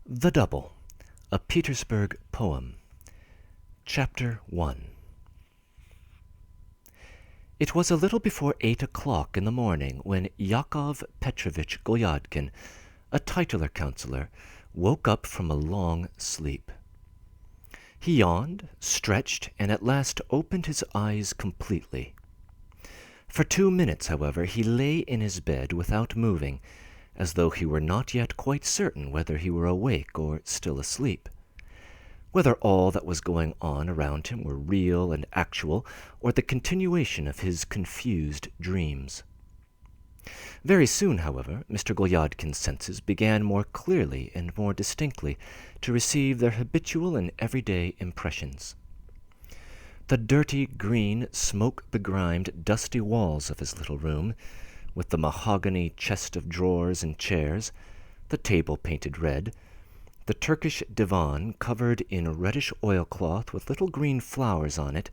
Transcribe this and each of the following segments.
The Double, a Petersburg Poem. Chapter 1. It was a little before 8 o'clock in the morning when Yakov Petrovitch Golyadkin, a titular councillor, woke up from a long sleep. He yawned, stretched, and at last opened his eyes completely. For 2 minutes, however, he lay in his bed without moving, as though he were not yet quite certain whether he were awake or still asleep, whether all that was going on around him were real and actual, or the continuation of his confused dreams. Very soon, however, Mr. Golyadkin's senses began more clearly and more distinctly to receive their habitual and everyday impressions. The dirty, green, smoke-begrimed, dusty walls of his little room, with the mahogany chest of drawers and chairs, the table painted red, the Turkish divan covered in reddish oilcloth with little green flowers on it,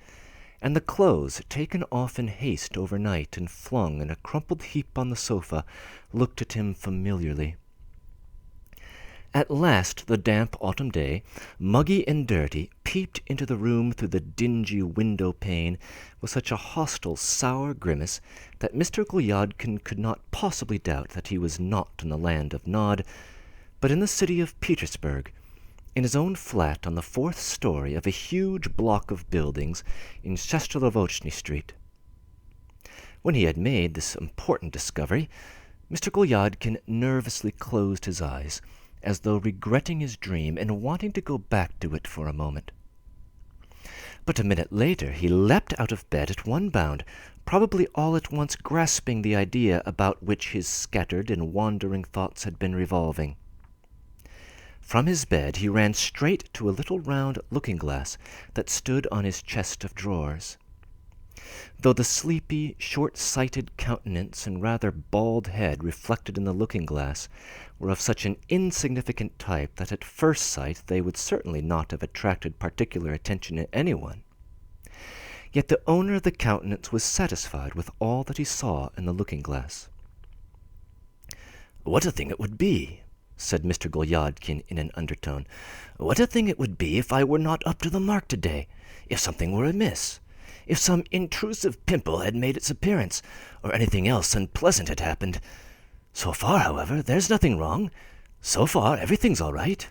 and the clothes taken off in haste overnight and flung in a crumpled heap on the sofa, looked at him familiarly. At last the damp autumn day, muggy and dirty, peeped into the room through the dingy window-pane with such a hostile, sour grimace that Mr. Golyadkin could not possibly doubt that he was not in the land of Nod, but in the city of Petersburg, in his own flat on the 4th story of a huge block of buildings in Shestolovochny Street. When he had made this important discovery, Mr. Golyadkin nervously closed his eyes, as though regretting his dream and wanting to go back to it for a moment. But a minute later he leapt out of bed at one bound, probably all at once grasping the idea about which his scattered and wandering thoughts had been revolving. From his bed he ran straight to a little round looking-glass that stood on his chest of drawers. Though the sleepy, short-sighted countenance and rather bald head reflected in the looking-glass were of such an insignificant type that at first sight they would certainly not have attracted particular attention in anyone, yet the owner of the countenance was satisfied with all that he saw in the looking-glass. "What a thing it would be," said Mr. Golyadkin in an undertone. "What a thing it would be if I were not up to the mark today, if something were amiss, if some intrusive pimple had made its appearance, or anything else unpleasant had happened. So far, however, there's nothing wrong. So far, everything's all right."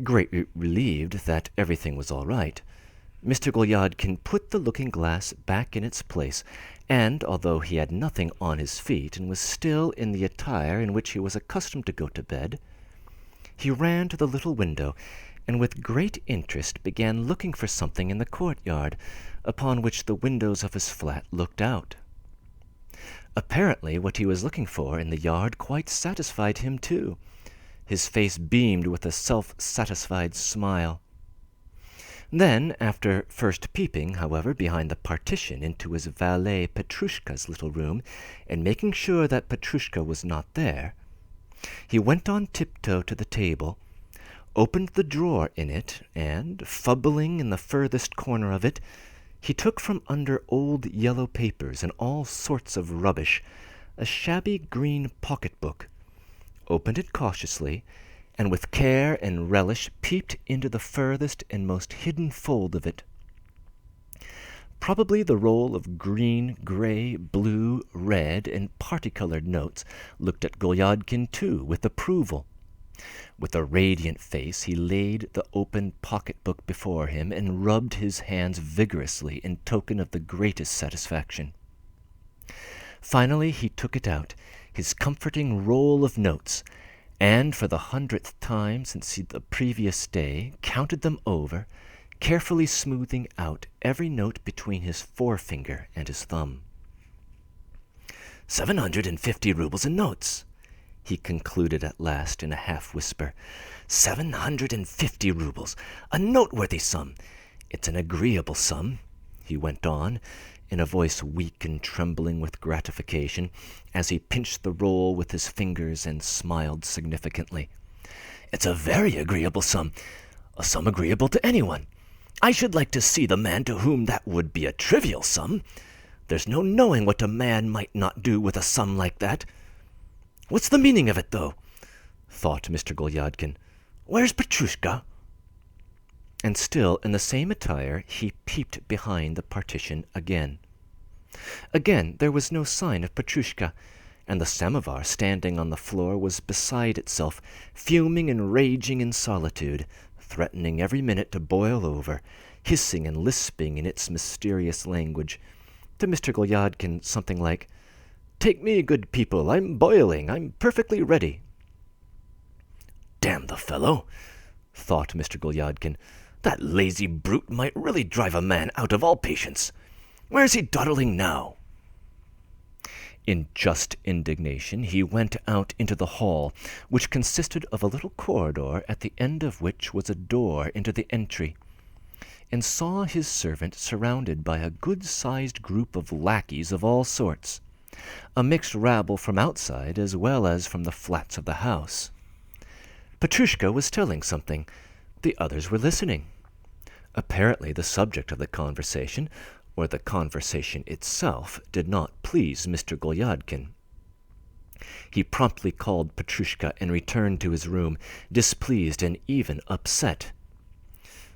Greatly relieved that everything was all right, Mr. Golyadkin put the looking-glass back in its place, and, although he had nothing on his feet and was still in the attire in which he was accustomed to go to bed, he ran to the little window and with great interest began looking for something in the courtyard, upon which the windows of his flat looked out. Apparently what he was looking for in the yard quite satisfied him too. His face beamed with a self-satisfied smile. Then, after first peeping, however, behind the partition into his valet Petrushka's little room, and making sure that Petrushka was not there, he went on tiptoe to the table, opened the drawer in it, and, fumbling in the furthest corner of it, he took from under old yellow papers and all sorts of rubbish a shabby green pocket-book, opened it cautiously, and with care and relish peeped into the furthest and most hidden fold of it. Probably the roll of green, gray, blue, red, and party-colored notes looked at Golyadkin too with approval. With a radiant face he laid the open pocket-book before him and rubbed his hands vigorously in token of the greatest satisfaction. Finally he took it out, his comforting roll of notes, and for the 100th time since the previous day counted them over, carefully smoothing out every note between his forefinger and his thumb. 750 rubles in notes, he concluded at last in a half-whisper. 750 rubles, a noteworthy sum. It's an agreeable sum, he went on, in a voice weak and trembling with gratification, as he pinched the roll with his fingers and smiled significantly. It's a very agreeable sum, a sum agreeable to anyone. I should like to see the man to whom that would be a trivial sum. There's no knowing what a man might not do with a sum like that. What's the meaning of it, though? thought Mr. Golyadkin. "Where's Petrushka?" And still in the same attire, he peeped behind the partition again. Again there was no sign of Petrushka, and the samovar standing on the floor was beside itself, fuming and raging in solitude, threatening every minute to boil over, hissing and lisping in its mysterious language. To Mr. Golyadkin something like, "Take me, good people, I'm boiling, I'm perfectly ready." "Damn the fellow," thought Mr. Golyadkin. "That lazy brute might really drive a man out of all patience. Where's he dawdling now?" In just indignation he went out into the hall, which consisted of a little corridor at the end of which was a door into the entry, and saw his servant surrounded by a good-sized group of lackeys of all sorts, a mixed rabble from outside as well as from the flats of the house. Petrushka was telling something. The others were listening. Apparently the subject of the conversation, or the conversation itself, did not please Mr. Golyadkin. He promptly called Petrushka and returned to his room, displeased and even upset.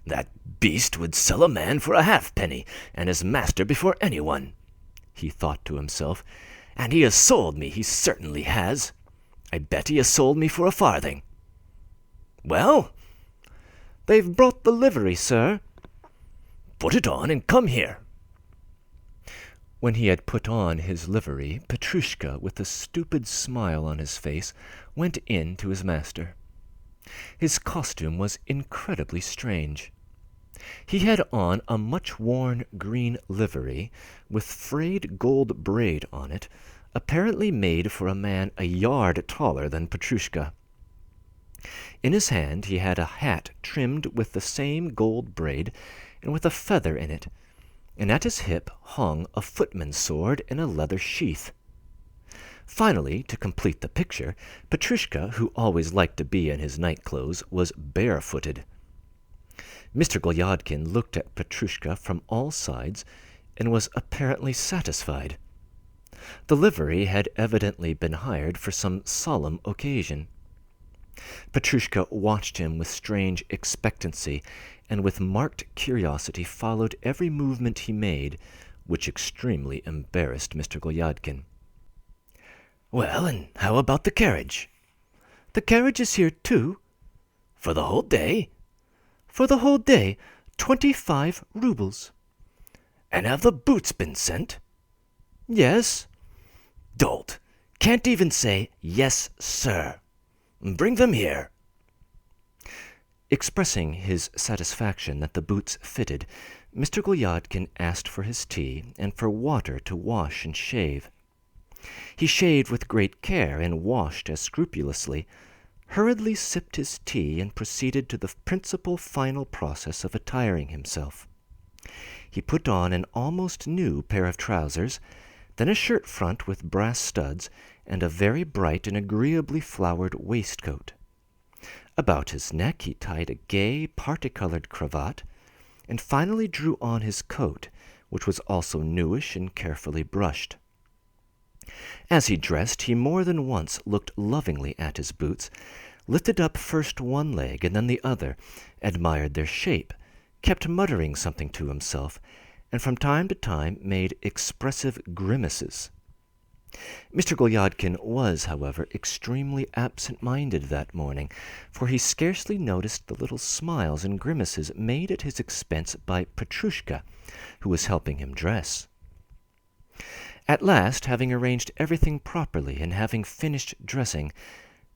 "That beast would sell a man for a halfpenny, and his master before anyone," he thought to himself. "And he has sold me, he certainly has. I bet he has sold me for a farthing. Well, they've brought the livery, sir." "Put it on and come here." When he had put on his livery, Petrushka, with a stupid smile on his face, went in to his master. His costume was incredibly strange. He had on a much-worn green livery, with frayed gold braid on it, apparently made for a man a yard taller than Petrushka. In his hand he had a hat trimmed with the same gold braid and with a feather in it, and at his hip hung a footman's sword in a leather sheath. Finally, to complete the picture, Petrushka, who always liked to be in his night-clothes, was barefooted. Mr. Golyadkin looked at Petrushka from all sides and was apparently satisfied. The livery had evidently been hired for some solemn occasion. Petrushka watched him with strange expectancy, and with marked curiosity followed every movement he made, which extremely embarrassed Mr. Golyadkin. "Well, and how about the carriage?" "The carriage is here too." "For the whole day?" "For the whole day, 25 roubles." "And have the boots been sent?" "Yes." "Dolt! Can't even say, 'Yes, sir.' Bring them here." Expressing his satisfaction that the boots fitted, Mr. Golyadkin asked for his tea and for water to wash and shave. He shaved with great care and washed as scrupulously, hurriedly sipped his tea, and proceeded to the principal final process of attiring himself. He put on an almost new pair of trousers, then a shirt front with brass studs, and a very bright and agreeably flowered waistcoat. About his neck he tied a gay, parti-colored cravat, and finally drew on his coat, which was also newish and carefully brushed. As he dressed, he more than once looked lovingly at his boots, lifted up first one leg and then the other, admired their shape, kept muttering something to himself, and from time to time made expressive grimaces. Mr. Golyadkin was, however, extremely absent-minded that morning, for he scarcely noticed the little smiles and grimaces made at his expense by Petrushka, who was helping him dress. At last, having arranged everything properly and having finished dressing,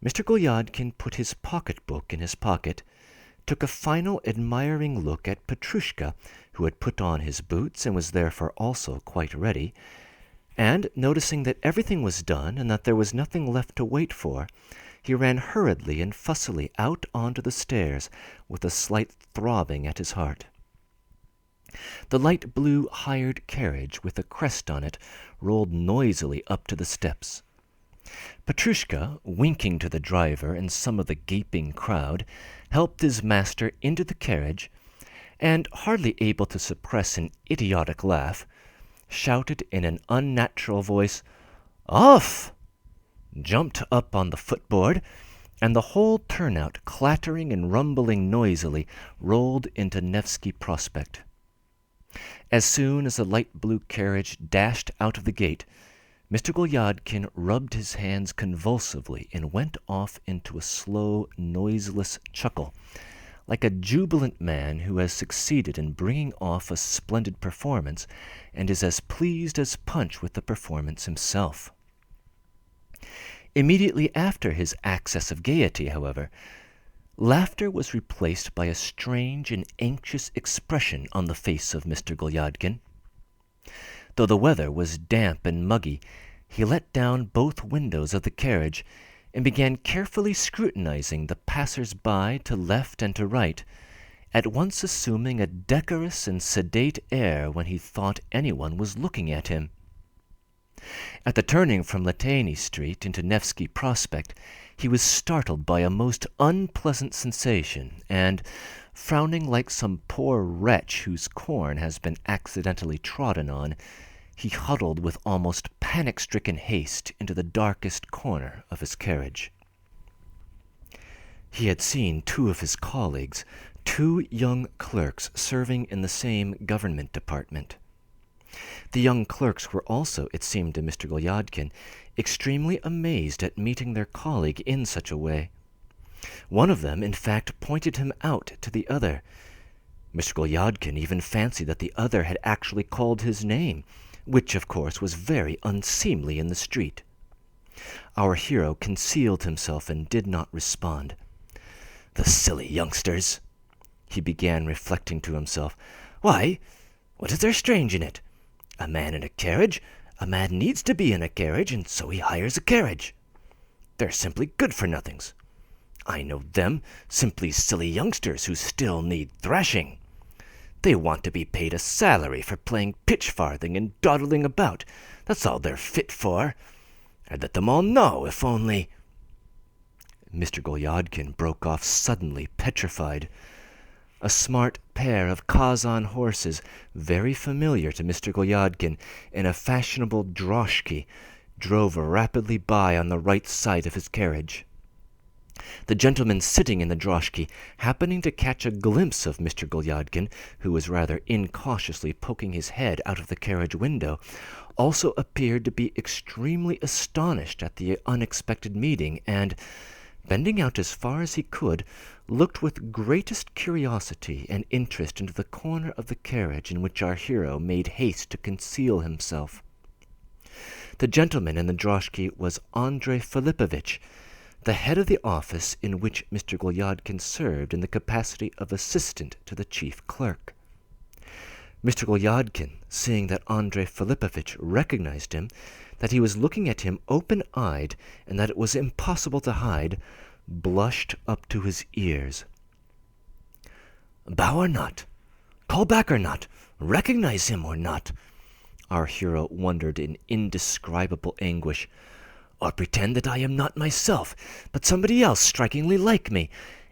Mr. Golyadkin put his pocket-book in his pocket, took a final admiring look at Petrushka, who had put on his boots and was therefore also quite ready, and, noticing that everything was done and that there was nothing left to wait for, he ran hurriedly and fussily out onto the stairs with a slight throbbing at his heart. The light blue hired carriage with a crest on it rolled noisily up to the steps. Petrushka, winking to the driver and some of the gaping crowd, helped his master into the carriage, and, hardly able to suppress an idiotic laugh, shouted in an unnatural voice, "Off!" jumped up on the footboard, and the whole turnout, clattering and rumbling noisily, rolled into Nevsky Prospect. As soon as the light blue carriage dashed out of the gate, Mr. Golyadkin rubbed his hands convulsively and went off into a slow, noiseless chuckle, like a jubilant man who has succeeded in bringing off a splendid performance and is as pleased as Punch with the performance himself. Immediately after his access of gaiety, however, laughter was replaced by a strange and anxious expression on the face of Mr. Golyadkin. Though the weather was damp and muggy, he let down both windows of the carriage and began carefully scrutinizing the passers-by to left and to right, at once assuming a decorous and sedate air when he thought anyone was looking at him. At the turning from Latany Street into Nevsky Prospect, he was startled by a most unpleasant sensation, and, frowning like some poor wretch whose corn has been accidentally trodden on, he huddled with almost panic-stricken haste into the darkest corner of his carriage. He had seen two of his colleagues, two young clerks serving in the same government department. The young clerks were also, it seemed to Mr. Golyadkin, extremely amazed at meeting their colleague in such a way. One of them, in fact, pointed him out to the other. Mr. Golyadkin even fancied that the other had actually called his name, which, of course, was very unseemly in the street. Our hero concealed himself and did not respond. "The silly youngsters," he began, reflecting to himself. "Why, what is there strange in it? A man in a carriage, a man needs to be in a carriage, and so he hires a carriage. They're simply good-for-nothings. I know them, simply silly youngsters who still need thrashing. They want to be paid a salary for playing pitch-farthing and dawdling about. That's all they're fit for. I'd let them all know, if only—" Mr. Golyadkin broke off suddenly, petrified. A smart pair of Kazan horses, very familiar to Mr. Golyadkin, in a fashionable droshky, drove rapidly by on the right side of his carriage. The gentleman sitting in the droshky, happening to catch a glimpse of Mr. Golyadkin, who was rather incautiously poking his head out of the carriage window, also appeared to be extremely astonished at the unexpected meeting, and, bending out as far as he could, looked with greatest curiosity and interest into the corner of the carriage in which our hero made haste to conceal himself. The gentleman in the droshky was Andrei Filipovitch, the head of the office in which Mr. Golyadkin served in the capacity of assistant to the chief clerk. Mr. Golyadkin, seeing that Andrei Filipovitch recognized him, that he was looking at him open-eyed, and that it was impossible to hide, blushed up to his ears. "Bow or not? Call back or not? Recognize him or not?" Our hero wondered in indescribable anguish. "Or pretend that I am not myself, but somebody else strikingly like me,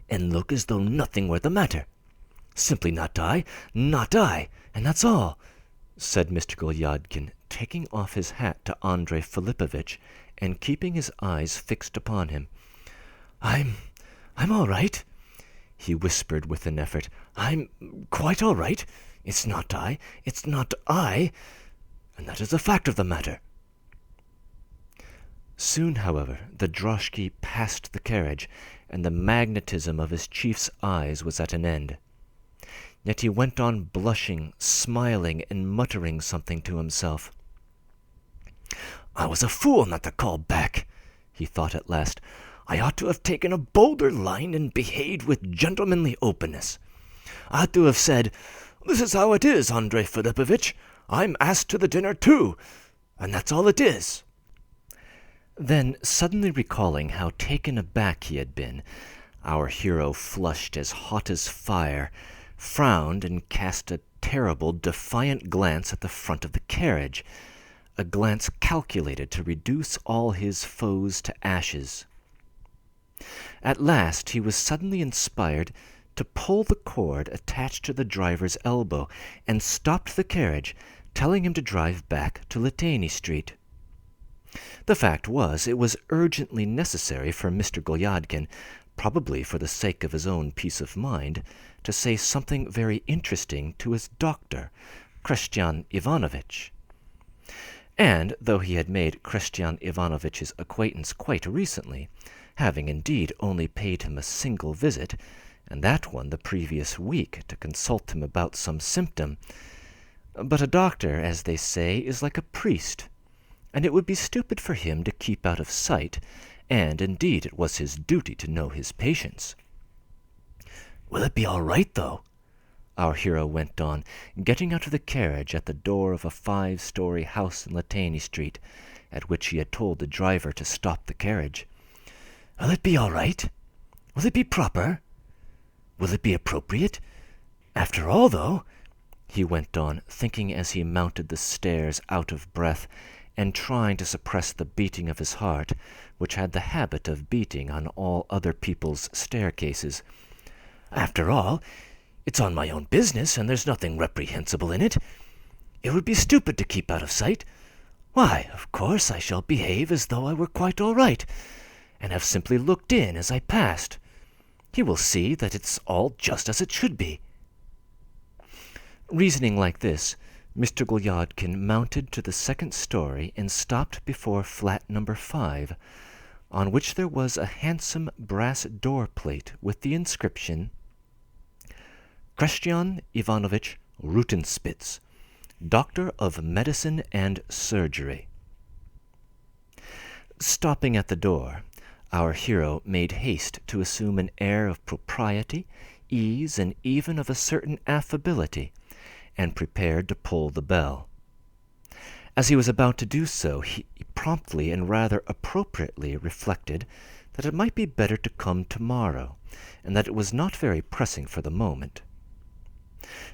and look as though nothing were the matter. Simply not I, and that's all," said Mr. Golyadkin, taking off his hat to Andrei Filipovitch and keeping his eyes fixed upon him. I'm all right," he whispered with an effort. "I'm quite all right. It's not I, and that is the fact of the matter." Soon, however, the droshky passed the carriage, and the magnetism of his chief's eyes was at an end. Yet he went on blushing, smiling, and muttering something to himself. "I was a fool not to call back," he thought at last. "I ought to have taken a bolder line and behaved with gentlemanly openness. I ought to have said, 'This is how it is, Andrei Filipovitch. I'm asked to the dinner too, and that's all it is.'" Then, suddenly recalling how taken aback he had been, our hero flushed as hot as fire, frowned, and cast a terrible, defiant glance at the front of the carriage, a glance calculated to reduce all his foes to ashes. At last he was suddenly inspired to pull the cord attached to the driver's elbow, and stopped the carriage, telling him to drive back to Latany Street. The fact was, it was urgently necessary for Mr. Golyadkin, probably for the sake of his own peace of mind, to say something very interesting to his doctor, Christian Ivanovitch. And though he had made Christian Ivanovitch's acquaintance quite recently, having indeed only paid him a single visit, and that one the previous week, to consult him about some symptom, but a doctor, as they say, is like a priest, and it would be stupid for him to keep out of sight, and indeed it was his duty to know his patients. "Will it be all right, though?" our hero went on, getting out of the carriage at the door of a 5-story house in Latany Street, at which he had told the driver to stop the carriage. "Will it be all right? Will it be proper? Will it be appropriate? After all, though," he went on, thinking as he mounted the stairs out of breath, and trying to suppress the beating of his heart, which had the habit of beating on all other people's staircases. "After all, it's on my own business, and there's nothing reprehensible in it. It would be stupid to keep out of sight. Why, of course I shall behave as though I were quite all right, and have simply looked in as I passed. He will see that it's all just as it should be." Reasoning like this, Mr. Golyadkin mounted to the 2nd story and stopped before flat number 5, on which there was a handsome brass door plate with the inscription, "Christian Ivanovitch Rutenspitz, Doctor of Medicine and Surgery." Stopping at the door, our hero made haste to assume an air of propriety, ease, and even of a certain affability, and prepared to pull the bell. As he was about to do so, he promptly and rather appropriately reflected that it might be better to come tomorrow, and that it was not very pressing for the moment.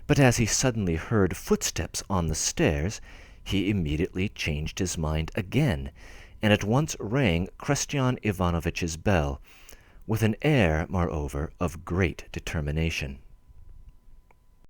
But as he suddenly heard footsteps on the stairs, he immediately changed his mind again, and at once rang Christian Ivanovitch's bell, with an air, moreover, of great determination.